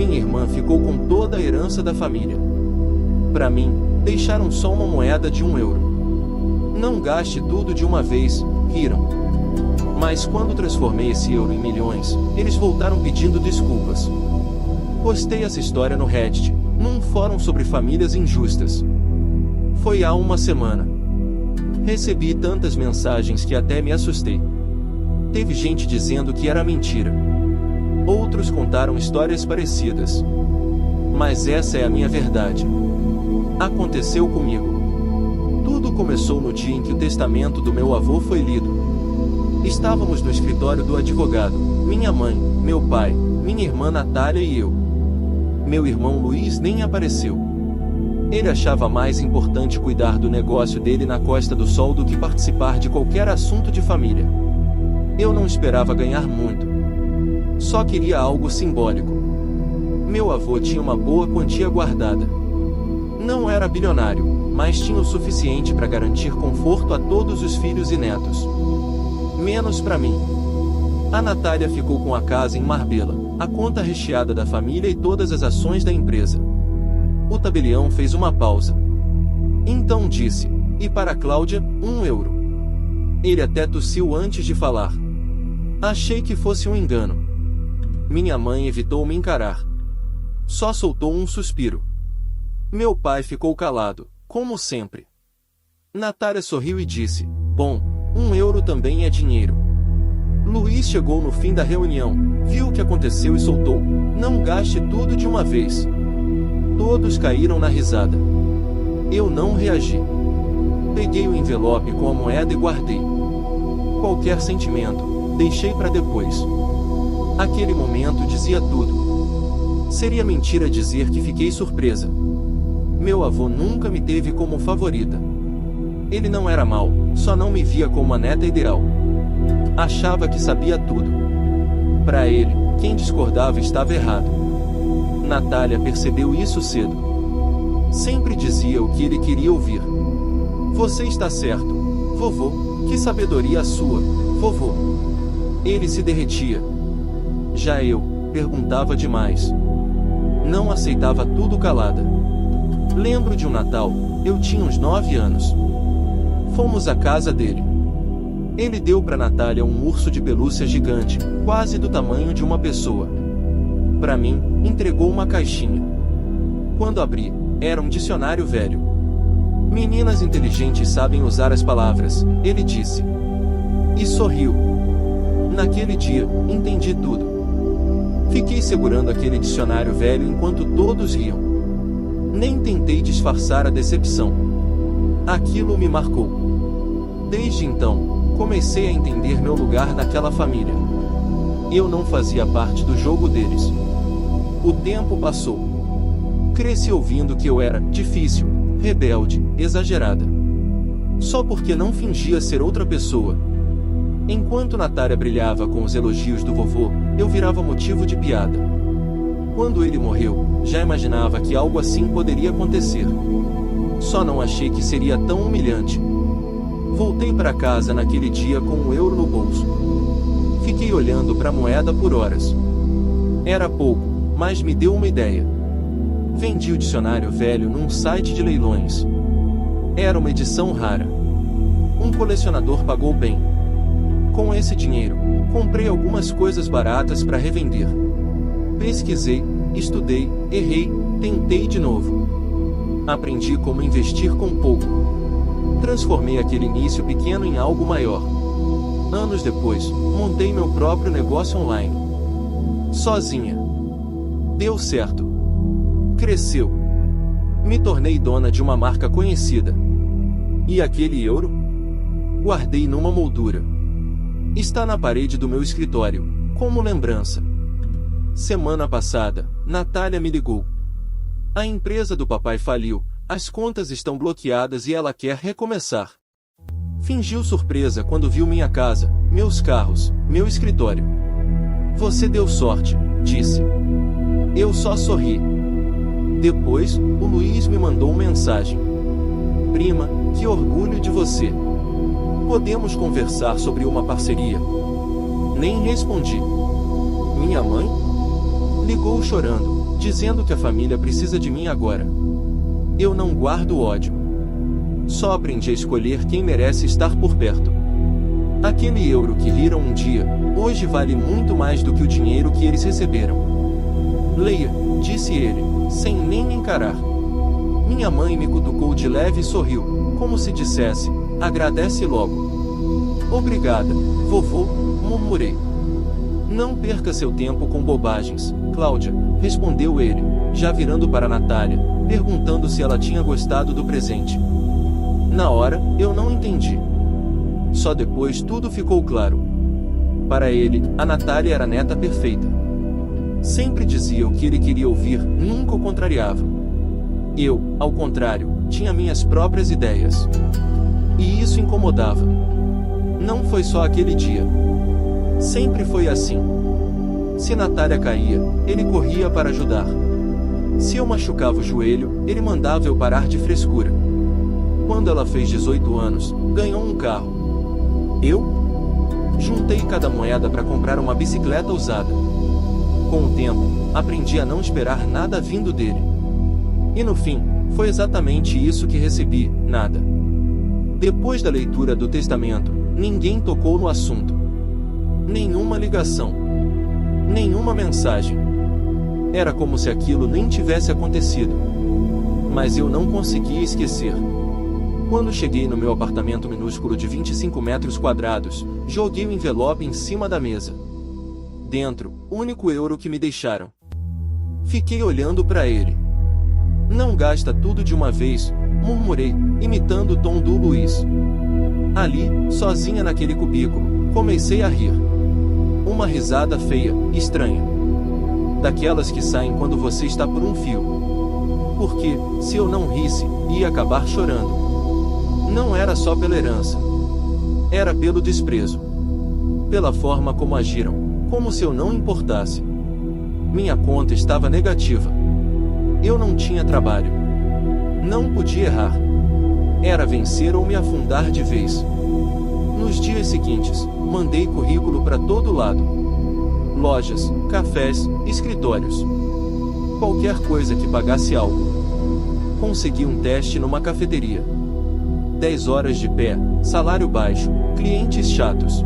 Minha irmã ficou com toda a herança da família. Para mim, deixaram só uma moeda de €1. Não gaste tudo de uma vez, viram? Mas quando transformei esse euro em milhões, eles voltaram pedindo desculpas. Postei essa história no Reddit, num fórum sobre famílias injustas. Foi há uma semana. Recebi tantas mensagens que até me assustei. Teve gente dizendo que era mentira. Outros contaram histórias parecidas. Mas essa é a minha verdade. Aconteceu comigo. Tudo começou no dia em que o testamento do meu avô foi lido. Estávamos no escritório do advogado, minha mãe, meu pai, minha irmã Natália e eu. Meu irmão Luiz nem apareceu. Ele achava mais importante cuidar do negócio dele na Costa do Sol do que participar de qualquer assunto de família. Eu não esperava ganhar muito. Só queria algo simbólico. Meu avô tinha uma boa quantia guardada. Não era bilionário, mas tinha o suficiente para garantir conforto a todos os filhos e netos. Menos para mim. A Natália ficou com a casa em Marbella, a conta recheada da família e todas as ações da empresa. O tabelião fez uma pausa. Então disse, e para Cláudia, €1. Ele até tossiu antes de falar. Achei que fosse um engano. Minha mãe evitou me encarar. Só soltou um suspiro. Meu pai ficou calado, como sempre. Natália sorriu e disse, bom, €1 também é dinheiro. Luiz chegou no fim da reunião, viu o que aconteceu e soltou, não gaste tudo de uma vez. Todos caíram na risada. Eu não reagi. Peguei o envelope com a moeda e guardei. Qualquer sentimento, deixei para depois. Aquele momento dizia tudo. Seria mentira dizer que fiquei surpresa. Meu avô nunca me teve como favorita. Ele não era mau, só não me via como a neta ideal. Achava que sabia tudo. Para ele, quem discordava estava errado. Natália percebeu isso cedo. Sempre dizia o que ele queria ouvir. Você está certo, vovô, que sabedoria a sua, vovô. Ele se derretia. Já eu, perguntava demais. Não aceitava tudo calada. Lembro de um Natal, eu tinha uns 9 anos. Fomos à casa dele. Ele deu para Natália um urso de pelúcia gigante, quase do tamanho de uma pessoa. Para mim, entregou uma caixinha. Quando abri, era um dicionário velho. Meninas inteligentes sabem usar as palavras, ele disse. E sorriu. Naquele dia, entendi tudo. Fiquei segurando aquele dicionário velho enquanto todos riam. Nem tentei disfarçar a decepção. Aquilo me marcou. Desde então, comecei a entender meu lugar naquela família. Eu não fazia parte do jogo deles. O tempo passou. Cresci ouvindo que eu era difícil, rebelde, exagerada. Só porque não fingia ser outra pessoa. Enquanto Natália brilhava com os elogios do vovô, eu virava motivo de piada. Quando ele morreu, já imaginava que algo assim poderia acontecer. Só não achei que seria tão humilhante. Voltei para casa naquele dia com €1 no bolso. Fiquei olhando para a moeda por horas. Era pouco, mas me deu uma ideia. Vendi o dicionário velho num site de leilões. Era uma edição rara. Um colecionador pagou bem. Com esse dinheiro, comprei algumas coisas baratas para revender. Pesquisei, estudei, errei, tentei de novo. Aprendi como investir com pouco. Transformei aquele início pequeno em algo maior. Anos depois, montei meu próprio negócio online. Sozinha. Deu certo. Cresceu. Me tornei dona de uma marca conhecida. E aquele euro? Guardei numa moldura. Está na parede do meu escritório, como lembrança. Semana passada, Natália me ligou. A empresa do papai faliu, as contas estão bloqueadas e ela quer recomeçar. Fingiu surpresa quando viu minha casa, meus carros, meu escritório. Você deu sorte, disse. Eu só sorri. Depois, o Luiz me mandou mensagem. Prima, que orgulho de você. Podemos conversar sobre uma parceria? Nem respondi. Minha mãe? Ligou chorando, dizendo que a família precisa de mim agora. Eu não guardo ódio. Só aprendi a escolher quem merece estar por perto. Aquele euro que riram um dia, hoje vale muito mais do que o dinheiro que eles receberam. Leia, disse ele, sem nem encarar. Minha mãe me cutucou de leve e sorriu, como se dissesse, agradece logo. Obrigada, vovô, murmurei. Não perca seu tempo com bobagens, Cláudia, respondeu ele, já virando para Natália, perguntando se ela tinha gostado do presente. Na hora, eu não entendi. Só depois tudo ficou claro. Para ele, a Natália era a neta perfeita. Sempre dizia o que ele queria ouvir, nunca o contrariava. Eu, ao contrário, tinha minhas próprias ideias. E isso incomodava. Não foi só aquele dia. Sempre foi assim. Se Natália caía, ele corria para ajudar. Se eu machucava o joelho, ele mandava eu parar de frescura. Quando ela fez 18 anos, ganhou um carro. Eu juntei cada moeda para comprar uma bicicleta usada. Com o tempo, aprendi a não esperar nada vindo dele. E no fim, foi exatamente isso que recebi, nada. Depois da leitura do testamento, ninguém tocou no assunto. Nenhuma ligação. Nenhuma mensagem. Era como se aquilo nem tivesse acontecido. Mas eu não conseguia esquecer. Quando cheguei no meu apartamento minúsculo de 25 metros quadrados, joguei o envelope em cima da mesa. Dentro, o único euro que me deixaram. Fiquei olhando para ele. Não gasta tudo de uma vez, murmurei, imitando o tom do Luiz. Ali, sozinha naquele cubículo, comecei a rir. Uma risada feia, estranha. Daquelas que saem quando você está por um fio. Porque, se eu não risse, ia acabar chorando. Não era só pela herança. Era pelo desprezo. Pela forma como agiram, como se eu não importasse. Minha conta estava negativa. Eu não tinha trabalho. Não podia errar. Era vencer ou me afundar de vez. Nos dias seguintes, mandei currículo para todo lado. Lojas, cafés, escritórios. Qualquer coisa que pagasse algo. Consegui um teste numa cafeteria. 10 horas de pé, salário baixo, clientes chatos.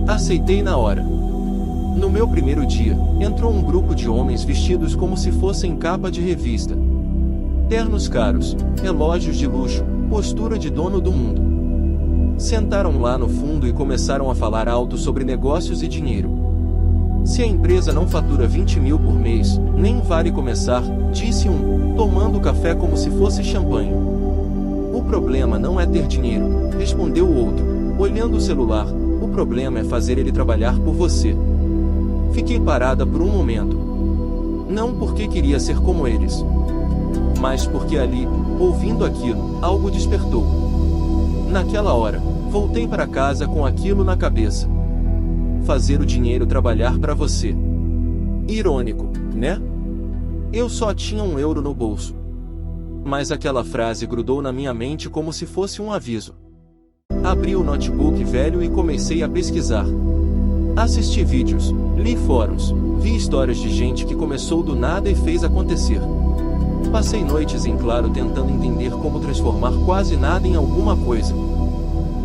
Aceitei na hora. No meu primeiro dia, entrou um grupo de homens vestidos como se fossem capa de revista. Ternos caros, relógios de luxo, postura de dono do mundo. Sentaram lá no fundo e começaram a falar alto sobre negócios e dinheiro. Se a empresa não fatura 20 mil por mês, nem vale começar, disse um, tomando café como se fosse champanhe. O problema não é ter dinheiro, respondeu o outro, olhando o celular, o problema é fazer ele trabalhar por você. Fiquei parada por um momento. Não porque queria ser como eles, mas porque ali, ouvindo aquilo, algo despertou. Naquela hora, voltei para casa com aquilo na cabeça. Fazer o dinheiro trabalhar para você. Irônico, né? Eu só tinha €1 no bolso. Mas aquela frase grudou na minha mente como se fosse um aviso. Abri o notebook velho e comecei a pesquisar. Assisti vídeos, li fóruns, vi histórias de gente que começou do nada e fez acontecer. Passei noites em claro tentando entender como transformar quase nada em alguma coisa.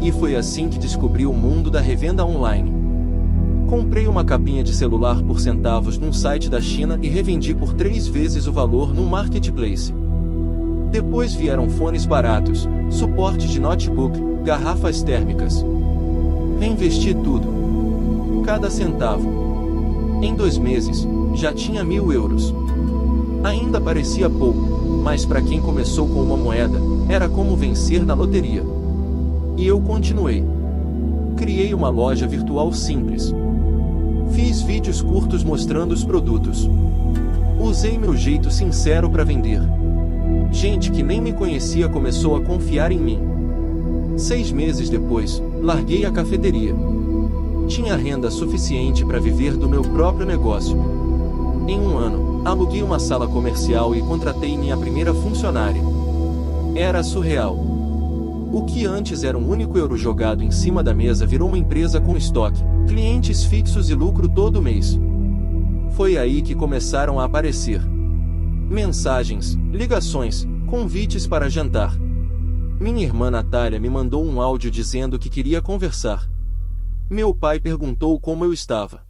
E foi assim que descobri o mundo da revenda online. Comprei uma capinha de celular por centavos num site da China e revendi por 3 vezes o valor num marketplace. Depois vieram fones baratos, suporte de notebook, garrafas térmicas. Reinvesti tudo. Cada centavo. Em 2 meses, já tinha €1.000. Ainda parecia pouco, mas para quem começou com uma moeda, era como vencer na loteria. E eu continuei. Criei uma loja virtual simples. Fiz vídeos curtos mostrando os produtos. Usei meu jeito sincero para vender. Gente que nem me conhecia começou a confiar em mim. 6 meses depois, larguei a cafeteria. Tinha renda suficiente para viver do meu próprio negócio. Em 1 ano, aluguei uma sala comercial e contratei minha primeira funcionária. Era surreal. O que antes era um único euro jogado em cima da mesa virou uma empresa com estoque, clientes fixos e lucro todo mês. Foi aí que começaram a aparecer mensagens, ligações, convites para jantar. Minha irmã Natália me mandou um áudio dizendo que queria conversar. Meu pai perguntou como eu estava.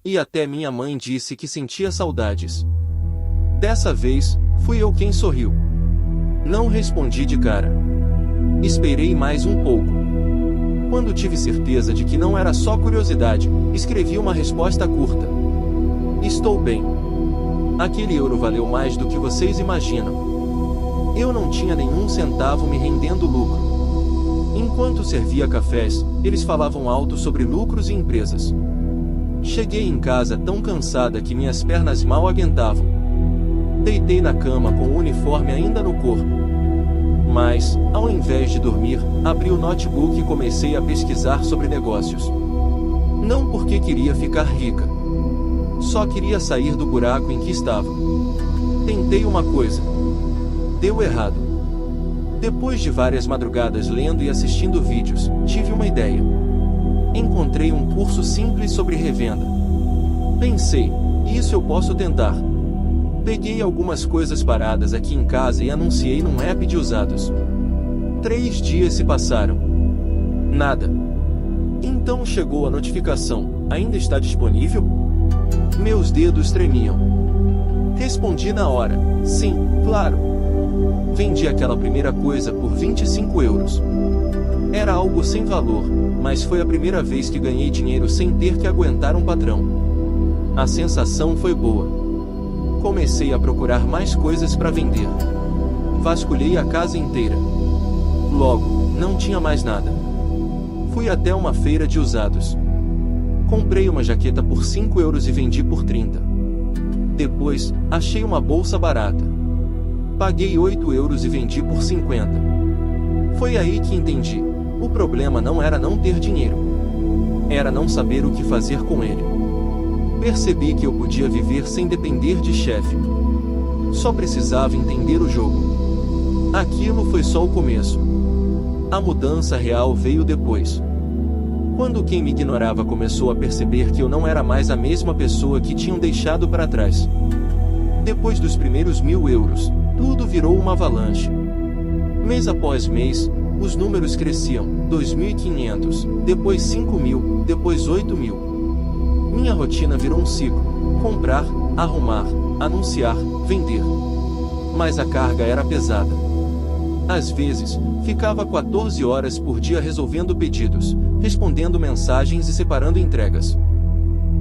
E até minha mãe disse que sentia saudades. Dessa vez, fui eu quem sorriu. Não respondi de cara. Esperei mais um pouco. Quando tive certeza de que não era só curiosidade, escrevi uma resposta curta. Estou bem. Aquele euro valeu mais do que vocês imaginam. Eu não tinha nenhum centavo me rendendo lucro. Enquanto servia cafés, eles falavam alto sobre lucros e empresas. Cheguei em casa tão cansada que minhas pernas mal aguentavam. Deitei na cama com o uniforme ainda no corpo. Mas, ao invés de dormir, abri o notebook e comecei a pesquisar sobre negócios. Não porque queria ficar rica. Só queria sair do buraco em que estava. Tentei uma coisa. Deu errado. Depois de várias madrugadas lendo e assistindo vídeos, tive uma ideia. Encontrei um curso simples sobre revenda. Pensei, isso eu posso tentar. Peguei algumas coisas paradas aqui em casa e anunciei num app de usados. 3 dias se passaram. Nada. Então chegou a notificação. Ainda está disponível? Meus dedos tremiam. Respondi na hora. Sim, claro. Vendi aquela primeira coisa por 25 euros. Era algo sem valor, mas foi a primeira vez que ganhei dinheiro sem ter que aguentar um patrão. A sensação foi boa. Comecei a procurar mais coisas para vender. Vasculhei a casa inteira. Logo, não tinha mais nada. Fui até uma feira de usados. Comprei uma jaqueta por 5 euros e vendi por 30. Depois, achei uma bolsa barata. Paguei 8 euros e vendi por 50. Foi aí que entendi. O problema não era não ter dinheiro. Era não saber o que fazer com ele. Percebi que eu podia viver sem depender de chefe. Só precisava entender o jogo. Aquilo foi só o começo. A mudança real veio depois. Quando quem me ignorava começou a perceber que eu não era mais a mesma pessoa que tinham deixado para trás. Depois dos primeiros 1.000 euros, tudo virou uma avalanche. Mês após mês, os números cresciam, 2.500, depois 5.000, depois 8.000. Minha rotina virou um ciclo: comprar, arrumar, anunciar, vender. Mas a carga era pesada. Às vezes, ficava 14 horas por dia resolvendo pedidos, respondendo mensagens e separando entregas.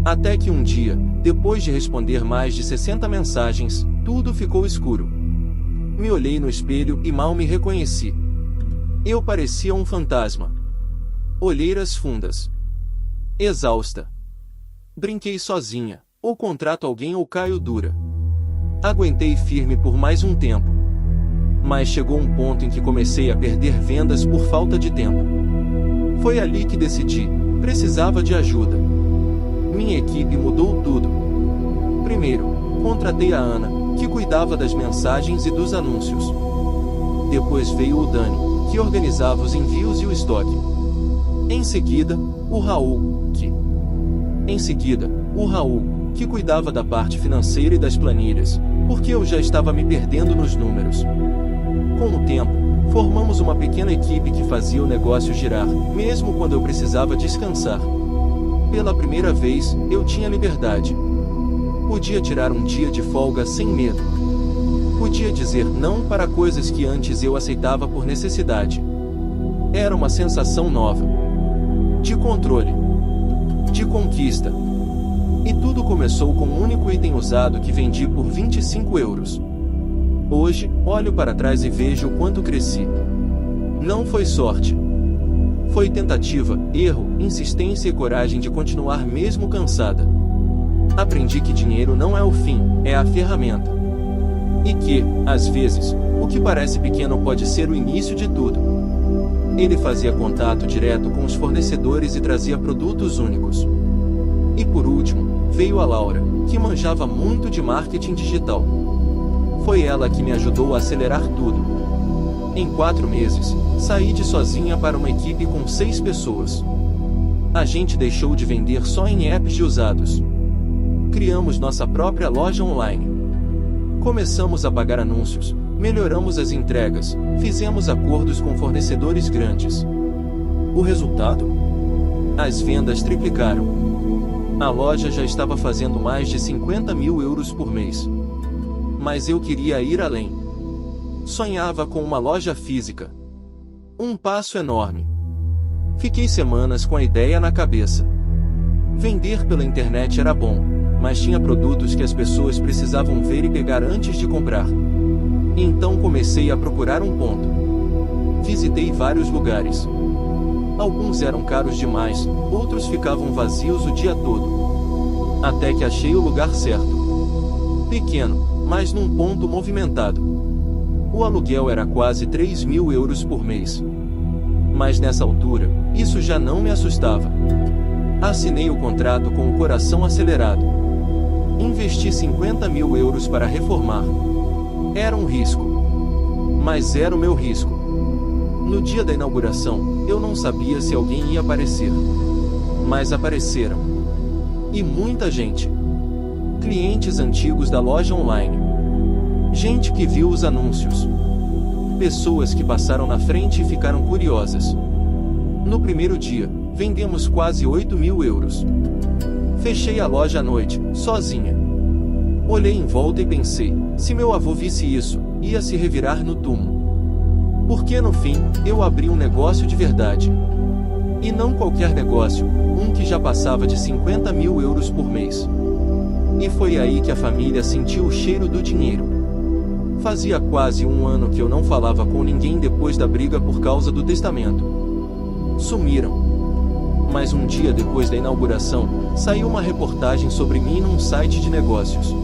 Até que um dia, depois de responder mais de 60 mensagens, tudo ficou escuro. Me olhei no espelho e mal me reconheci. Eu parecia um fantasma. Olheiras fundas. Exausta. Brinquei sozinha: ou contrato alguém ou caio dura. Aguentei firme por mais um tempo. Mas chegou um ponto em que comecei a perder vendas por falta de tempo. Foi ali que decidi: precisava de ajuda. Minha equipe mudou tudo. Primeiro, contratei a Ana, que cuidava das mensagens e dos anúncios. Depois veio o Dani, que organizava os envios e o estoque. Em seguida, o Raul, que cuidava da parte financeira e das planilhas, porque eu já estava me perdendo nos números. Com o tempo, formamos uma pequena equipe que fazia o negócio girar, mesmo quando eu precisava descansar. Pela primeira vez, eu tinha liberdade. Podia tirar um dia de folga sem medo. Podia dizer não para coisas que antes eu aceitava por necessidade. Era uma sensação nova. De controle. De conquista. E tudo começou com um único item usado que vendi por 25 euros. Hoje, olho para trás e vejo o quanto cresci. Não foi sorte. Foi tentativa, erro, insistência e coragem de continuar mesmo cansada. Aprendi que dinheiro não é o fim, é a ferramenta. E que, às vezes, o que parece pequeno pode ser o início de tudo. Ele fazia contato direto com os fornecedores e trazia produtos únicos. E por último, veio a Laura, que manjava muito de marketing digital. Foi ela que me ajudou a acelerar tudo. Em 4 meses, saí de sozinha para uma equipe com 6 pessoas. A gente deixou de vender só em apps de usados. criamos nossa própria loja online. Começamos a pagar anúncios, melhoramos as entregas, fizemos acordos com fornecedores grandes. O resultado? As vendas triplicaram. A loja já estava fazendo mais de 50 mil euros por mês. Mas eu queria ir além. Sonhava com uma loja física. Um passo enorme. Fiquei semanas com a ideia na cabeça. Vender pela internet era bom, mas tinha produtos que as pessoas precisavam ver e pegar antes de comprar. Então comecei a procurar um ponto. Visitei vários lugares. Alguns eram caros demais, outros ficavam vazios o dia todo. Até que achei o lugar certo. Pequeno, mas num ponto movimentado. O aluguel era quase 3 mil euros por mês. Mas nessa altura, isso já não me assustava. Assinei o contrato com o coração acelerado. Investi 50 mil euros para reformar. Era um risco. Mas era o meu risco. No dia da inauguração, eu não sabia se alguém ia aparecer. Mas apareceram. E muita gente. Clientes antigos da loja online. Gente que viu os anúncios. Pessoas que passaram na frente e ficaram curiosas. No primeiro dia, vendemos quase 8 mil euros. Fechei a loja à noite, sozinha. Olhei em volta e pensei, se meu avô visse isso, ia se revirar no túmulo. Porque no fim, eu abri um negócio de verdade. E não qualquer negócio, um que já passava de 50 mil euros por mês. E foi aí que a família sentiu o cheiro do dinheiro. Fazia quase um ano que eu não falava com ninguém depois da briga por causa do testamento. Sumiram. Mas um dia depois da inauguração, saiu uma reportagem sobre mim num site de negócios.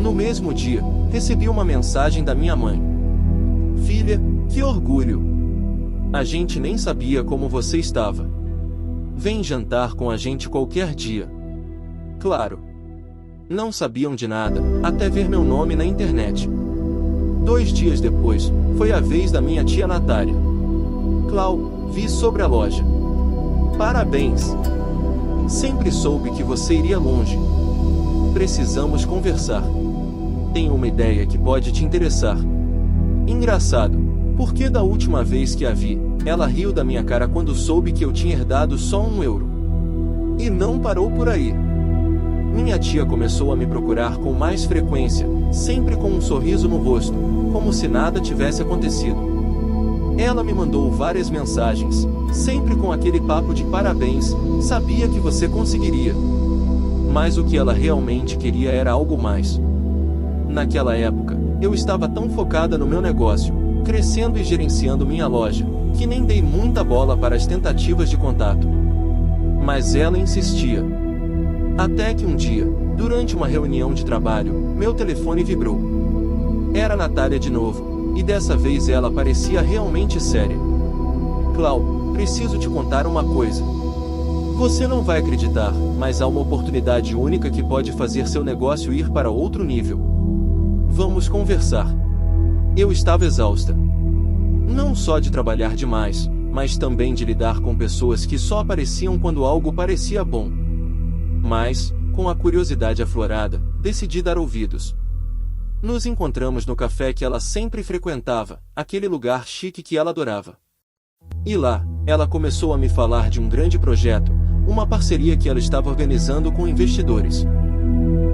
No mesmo dia, recebi uma mensagem da minha mãe. Filha, que orgulho! A gente nem sabia como você estava. Vem jantar com a gente qualquer dia. Claro. Não sabiam de nada, até ver meu nome na internet. 2 dias depois, foi a vez da minha tia Natália. Clau, vi sobre a loja. Parabéns! Sempre soube que você iria longe. Precisamos conversar. Tenho uma ideia que pode te interessar. Engraçado, porque da última vez que a vi, ela riu da minha cara quando soube que eu tinha herdado só 1 euro. E não parou por aí. Minha tia começou a me procurar com mais frequência, sempre com um sorriso no rosto, como se nada tivesse acontecido. Ela me mandou várias mensagens, sempre com aquele papo de parabéns, sabia que você conseguiria. Mas o que ela realmente queria era algo mais. Naquela época, eu estava tão focada no meu negócio, crescendo e gerenciando minha loja, que nem dei muita bola para as tentativas de contato. Mas ela insistia. Até que um dia, durante uma reunião de trabalho, meu telefone vibrou. Era a Natália de novo, e dessa vez ela parecia realmente séria. Clau, preciso te contar uma coisa. Você não vai acreditar, mas há uma oportunidade única que pode fazer seu negócio ir para outro nível. Vamos conversar. Eu estava exausta. Não só de trabalhar demais, mas também de lidar com pessoas que só apareciam quando algo parecia bom. Mas, com a curiosidade aflorada, decidi dar ouvidos. Nos encontramos no café que ela sempre frequentava, aquele lugar chique que ela adorava. E lá, ela começou a me falar de um grande projeto, uma parceria que ela estava organizando com investidores.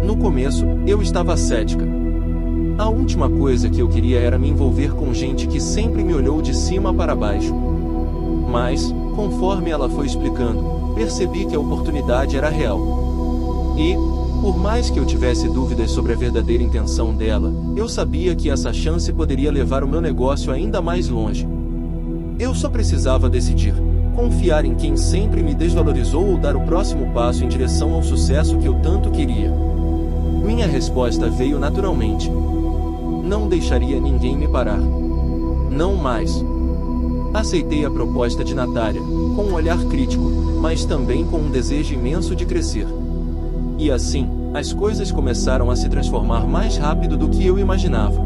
No começo, eu estava cética. A última coisa que eu queria era me envolver com gente que sempre me olhou de cima para baixo. Mas, conforme ela foi explicando, percebi que a oportunidade era real. E, por mais que eu tivesse dúvidas sobre a verdadeira intenção dela, eu sabia que essa chance poderia levar o meu negócio ainda mais longe. Eu só precisava decidir, confiar em quem sempre me desvalorizou ou dar o próximo passo em direção ao sucesso que eu tanto queria. Minha resposta veio naturalmente. Não deixaria ninguém me parar. Não mais. Aceitei a proposta de Natália, com um olhar crítico, mas também com um desejo imenso de crescer. E assim, as coisas começaram a se transformar mais rápido do que eu imaginava.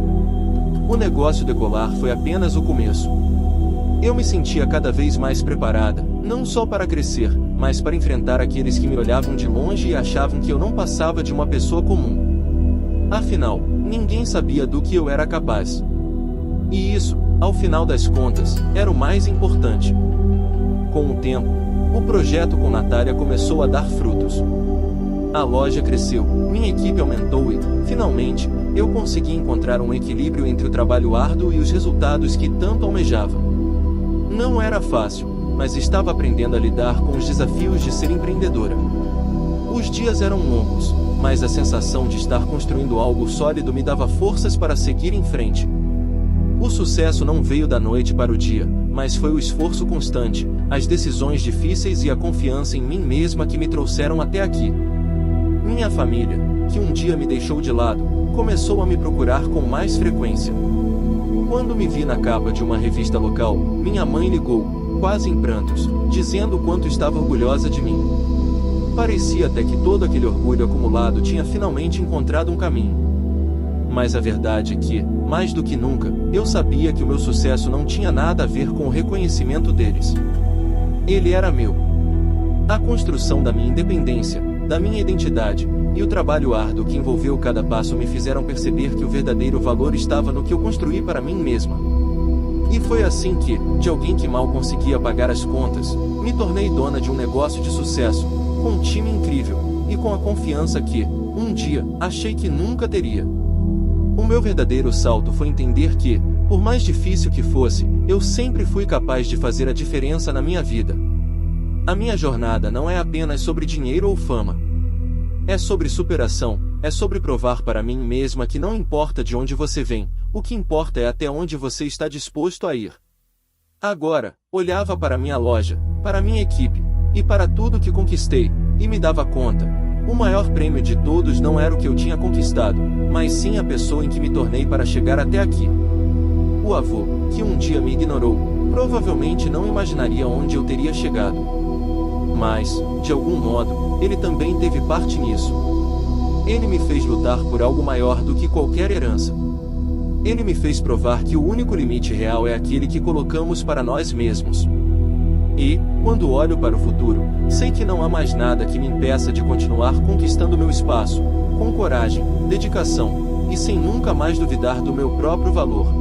O negócio decolar foi apenas o começo. Eu me sentia cada vez mais preparada, não só para crescer, mas para enfrentar aqueles que me olhavam de longe e achavam que eu não passava de uma pessoa comum. Afinal, ninguém sabia do que eu era capaz. E isso, ao final das contas, era o mais importante. Com o tempo, o projeto com Natália começou a dar frutos. A loja cresceu, minha equipe aumentou e, finalmente, eu consegui encontrar um equilíbrio entre o trabalho árduo e os resultados que tanto almejava. Não era fácil, mas estava aprendendo a lidar com os desafios de ser empreendedora. Os dias eram longos, mas a sensação de estar construindo algo sólido me dava forças para seguir em frente. O sucesso não veio da noite para o dia, mas foi o esforço constante, as decisões difíceis e a confiança em mim mesma que me trouxeram até aqui. Minha família, que um dia me deixou de lado, começou a me procurar com mais frequência. Quando me vi na capa de uma revista local, minha mãe ligou, quase em prantos, dizendo o quanto estava orgulhosa de mim. Parecia até que todo aquele orgulho acumulado tinha finalmente encontrado um caminho. Mas a verdade é que, mais do que nunca, eu sabia que o meu sucesso não tinha nada a ver com o reconhecimento deles. Ele era meu. A construção da minha independência, da minha identidade, e o trabalho árduo que envolveu cada passo me fizeram perceber que o verdadeiro valor estava no que eu construí para mim mesma. E foi assim que, de alguém que mal conseguia pagar as contas, me tornei dona de um negócio de sucesso, com um time incrível, e com a confiança que, um dia, achei que nunca teria. O meu verdadeiro salto foi entender que, por mais difícil que fosse, eu sempre fui capaz de fazer a diferença na minha vida. A minha jornada não é apenas sobre dinheiro ou fama. É sobre superação, é sobre provar para mim mesma que não importa de onde você vem, o que importa é até onde você está disposto a ir. Agora, olhava para minha loja, para minha equipe, e para tudo que conquistei, e me dava conta. O maior prêmio de todos não era o que eu tinha conquistado, mas sim a pessoa em que me tornei para chegar até aqui. O avô, que um dia me ignorou, provavelmente não imaginaria onde eu teria chegado. Mas, de algum modo, ele também teve parte nisso. Ele me fez lutar por algo maior do que qualquer herança. Ele me fez provar que o único limite real é aquele que colocamos para nós mesmos. E, quando olho para o futuro, sei que não há mais nada que me impeça de continuar conquistando meu espaço, com coragem, dedicação, e sem nunca mais duvidar do meu próprio valor.